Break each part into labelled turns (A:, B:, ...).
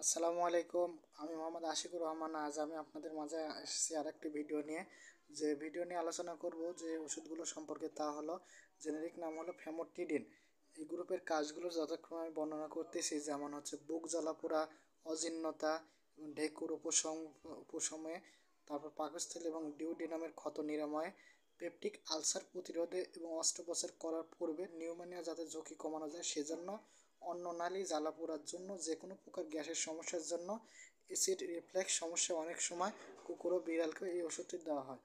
A: আসসালামু আলাইকুম। আমি মোহাম্মদ আশিকুর রহমান। আজ আমি আপনাদের মাঝে এসেছি আরেকটি ভিডিও নিয়ে। যে ভিডিও নিয়ে আলোচনা করব যে ওষুধগুলো সম্পর্কে, তা হলো জেনেরিক নাম হলো ফ্যামোটিডিন। এই গ্রুপের কাজগুলো যথাক্রমে আমি বর্ণনা করতেছি, যেমন হচ্ছে বুক জ্বালাপোড়া, অজীর্ণতা, ঢেকুর উপশমে, তারপর পাকস্থলী এবং ডিউডিনামের ক্ষত নিরাময়, পেপটিক আলসার প্রতিরোধে এবং অস্ত্রোপচার করার পূর্বে নিউমোনিয়া যাতে ঝুঁকি কমানো যায় সেজন্য, অন্ননালী জ্বালাপোড়ার জন্য, যে কোনো প্রকার গ্যাসের সমস্যার জন্য, অ্যাসিড রিফ্লেক্স সমস্যা, অনেক সময় কুকুর ও বিড়ালকে এই ওষুধটি দেওয়া হয়।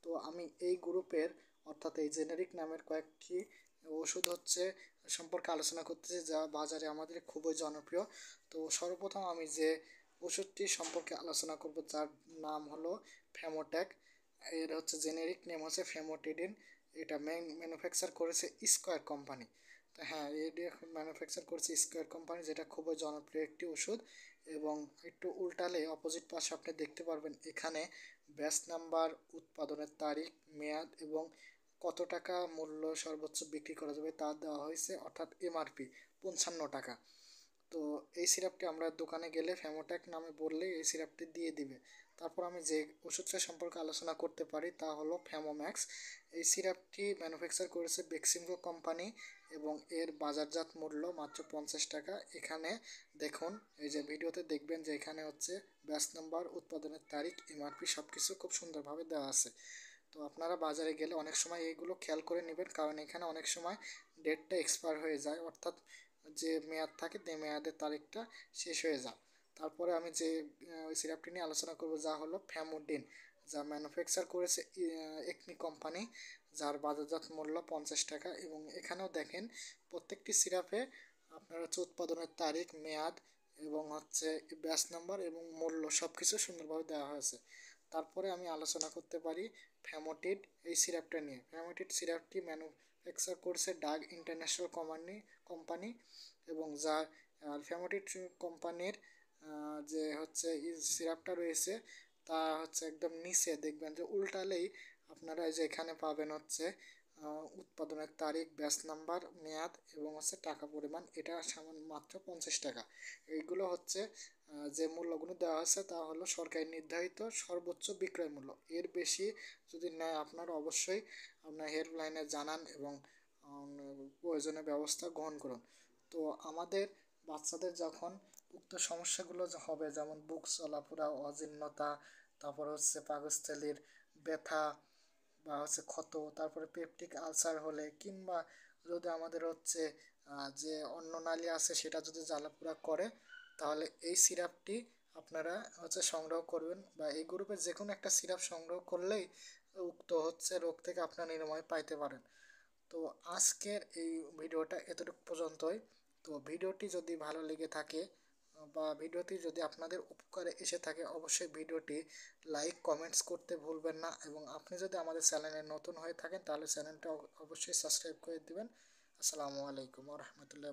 A: তো আমি এই গ্রুপের অর্থাৎ এই জেনেরিক নামের কয়েকটি ওষুধ হচ্ছে সম্পর্কে আলোচনা করতেছি, যা বাজারে আমাদের খুবই জনপ্রিয়। তো সর্বপ্রথম আমি যে ওষুধটি সম্পর্কে আলোচনা করব, যার নাম হলো ফ্যামোট্যাক। এর হচ্ছে জেনেরিক নেম হচ্ছে ফ্যামোটিডিন। এটা ম্যানুফ্যাকচার করেছে স্কয়ার কোম্পানি। তো হ্যাঁ, এটি ম্যানুফ্যাকচার করেছে স্কয়ার কোম্পানি, যেটা খুবই জনপ্রিয় একটি ওষুধ। এবং একটু উল্টালে অপোজিট পাশে আপনি দেখতে পারবেন এখানে ব্যাচ নাম্বার, উৎপাদনের তারিখ, মেয়াদ এবং কত টাকা মূল্য সর্বোচ্চ বিক্রি করা যাবে তা দেওয়া হয়েছে, অর্থাৎ এমআরপি 55 টাকা। তো এই সিরাপটি আমরা দোকানে গেলে ফ্যামোট্যাক নামে বললে এই সিরাপটি দিয়ে দিবে। তারপর আমি যে ওষুধটা সম্পর্কে আলোচনা করতে পারি তা হলো ফ্যামোম্যাক্স। এই সিরাপটি ম্যানুফ্যাকচার করেছে বেক্সিমকো কোম্পানি এবং এর বাজারজাত মূল্য মাত্র 50 টাকা। এখানে দেখুন, এই যে ভিডিওতে দেখবেন যে এখানে হচ্ছে ব্যাচ নাম্বার, উৎপাদনের তারিখ, এমআরপি সব কিছু খুব সুন্দরভাবে দেওয়া আছে। তো আপনারা বাজারে গেলে অনেক সময় এইগুলো খেয়াল করে নেবেন, কারণ এখানে অনেক সময় ডেটটা এক্সপায়ার হয়ে যায়, অর্থাৎ যে মেয়াদ থাকে যে মেয়াদের তারিখটা শেষ হয়ে যায়। তারপরে আমি যে ওই সিরাপটি নিয়ে আলোচনা করব, যা হলো ফ্যামোডিন, যা ম্যানুফ্যাকচার করেছে একমি কোম্পানি, যার বাজারজাত মূল্য 50 টাকা। এবং এখানেও দেখেন প্রত্যেকটি সিরাপে আপনার হচ্ছে উৎপাদনের তারিখ, মেয়াদ এবং হচ্ছে ব্যাচ নাম্বার এবং মূল্য সব কিছু সুন্দরভাবে দেওয়া হয়েছে। তারপরে আমি আলোচনা করতে পারি ফ্যামোটিড এই সিরাপটা নিয়ে। ফ্যামোটিড সিরাপটি ম্যানুফ্যাকচার করছে ডাগ ইন্টারন্যাশনাল কোম্পানি এবং যা ফ্যামোটিড কোম্পানির যে হচ্ছে সিরাপটা রয়েছে তা হচ্ছে একদম নিচে দেখবেন যে উল্টালেই আপনারা যে এখানে পাবেন হচ্ছে উৎপাদনের তারিখ, ব্যাচ নাম্বার, মেয়াদ এবং হচ্ছে টাকা পরিমাণ। এটা সামান্য মাত্র 50 টাকা। এইগুলো হচ্ছে যে মূল্যগুলো দেওয়া আছে তা হলো সরকারি নির্ধারিত সর্বোচ্চ বিক্রয় মূল্য। এর বেশি যদি নেয় আপনারা অবশ্যই আপনার হেল্পলাইনে জানান এবং প্রয়োজনীয় ব্যবস্থা গ্রহণ করুন। তো আমাদের বাচ্চাদের যখন উক্ত সমস্যাগুলো হবে, যেমন বুক চলাফেরা, অজীর্ণতা, তারপর হচ্ছে পাকস্থলীর ব্যথা বা হচ্ছে ক্ষত, তারপরে পেপটিক আলসার হলে, কিংবা যদি আমাদের হচ্ছে যে অন্ননালী আছে সেটা যদি জ্বালাপোড়া করে, তাহলে এই সিরাপটি আপনারা হচ্ছে সংগ্রহ করবেন, বা এই গ্রুপের যে কোনো একটা সিরাপ সংগ্রহ করলেই উক্ত হচ্ছে রোগ থেকে আপনারা নিরাময় পাইতে পারেন। তো আজকের এই ভিডিওটা এতটুকু পর্যন্তই। তো ভিডিওটি যদি ভালো লেগে থাকে বা ভিডিওটি যদি আপনাদের উপকারে এসে থাকে, অবশ্যই ভিডিওটি লাইক কমেন্টস করতে ভুলবেন না। এবং আপনি যদি আমাদের চ্যানেলে নতুন হয়ে থাকেন তাহলে চ্যানেলটা অবশ্যই সাবস্ক্রাইব করে দিবেন। আসসালামু আলাইকুম ওয়া রাহমাতুল্লাহি।